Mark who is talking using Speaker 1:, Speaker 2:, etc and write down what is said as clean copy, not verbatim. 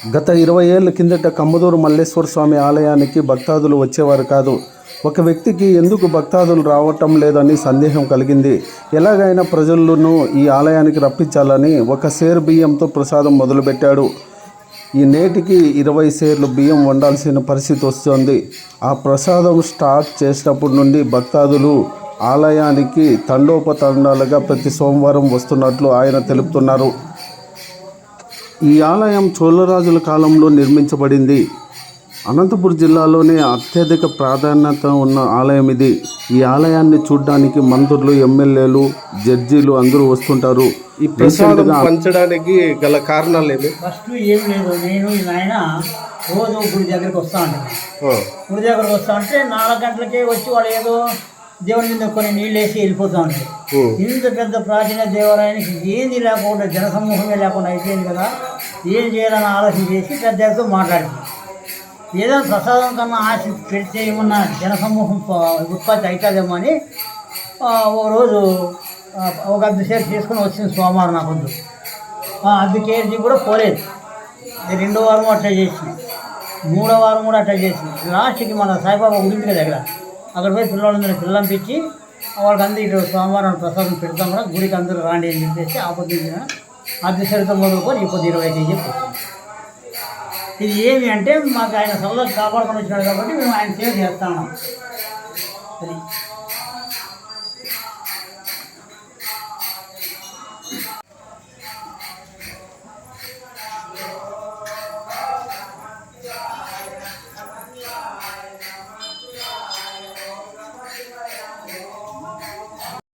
Speaker 1: గత 20 ఏళ్ల కిందట కమ్మదూరు మల్లేశ్వర స్వామి ఆలయానికి భక్తాదులు వచ్చేవారు కాదు. ఒక వ్యక్తికి ఎందుకు భక్తాదులు రావటం లేదని సందేహం కలిగింది. ఎలాగైనా ప్రజలను ఈ ఆలయానికి రప్పించాలని ఒక సేరు బియ్యంతో ప్రసాదం మొదలుపెట్టాడు. ఈ నేటికి 20 సేర్లు బియ్యం వండాల్సిన పరిస్థితి వస్తుంది. ఆ ప్రసాదం స్టార్ట్ చేసినప్పటి నుండి భక్తాదులు ఆలయానికి తండోపతండాలుగా ప్రతి సోమవారం వస్తున్నట్లు ఆయన తెలుపుతున్నారు. ఈ ఆలయం చోళరాజుల కాలంలో నిర్మించబడింది. అనంతపురం జిల్లాలోనే అత్యధిక ప్రాధాన్యత ఉన్న ఆలయం ఇది. ఈ ఆలయాన్ని చూడడానికి మంత్రులు, ఎమ్మెల్యేలు, జడ్జీలు అందరూ వస్తుంటారు. ఈ ప్రసాదం పంచడానికి గల కారణాలు ఏమి?
Speaker 2: ఫస్ట్ ఏం లేదు, నేను నాయన రోజు గుడి దగ్గరికి వస్తా ఉంటాను. గుడి దగ్గరకు వస్తా అంటే 4 గంటలకే వచ్చి వాళ్ళు ఏదో దేవుని మీద కొన్ని నీళ్ళు వేసి వెళ్ళిపోతూ ఉంటాయి. ఇంత పెద్ద ప్రాచీన దేవాలయానికి ఏంది లేకుండా, జనసమూహమే లేకుండా అయిపోయింది కదా, ఏం చేయాలని ఆలోచన చేసి పెద్దలతో మాట్లాడింది. ఏదో ప్రసాదం కన్నా ఆశ పెడితే ఏమన్నా జనసమూహం ఉత్పత్తి అవుతుందేమో అని ఒక రోజు ఒక అర్ధ షేర్ తీసుకొని వచ్చింది సోమవారం. నాకు వద్దు అర్ధ కేజీ కూడా పోలేదు. 2వ వారం అట్లా చేసింది, 3వ వారం కూడా అట్లా చేసింది. లాస్ట్కి మన సాయిబాబా గుడి దగ్గర అక్కడ పోయి పిల్లలందరూ పిల్లంపించి వాళ్ళకి అందరూ ఇటు సోమవారం ప్రసాదం పెడతాం కూడా, గుడికి అందరూ రాండి అని చెప్పేసి ఆ పొద్దున్న అర్ధ షేర్తో మొదలుకొని ఈ పొద్దు 20 కేజీ పోతుంది. ఇది ఏమి అంటే మాకు ఆయన సొంత కాపాడుకొని వచ్చినాడు కాబట్టి మేము ఆయన సేవ చేస్తాం. అది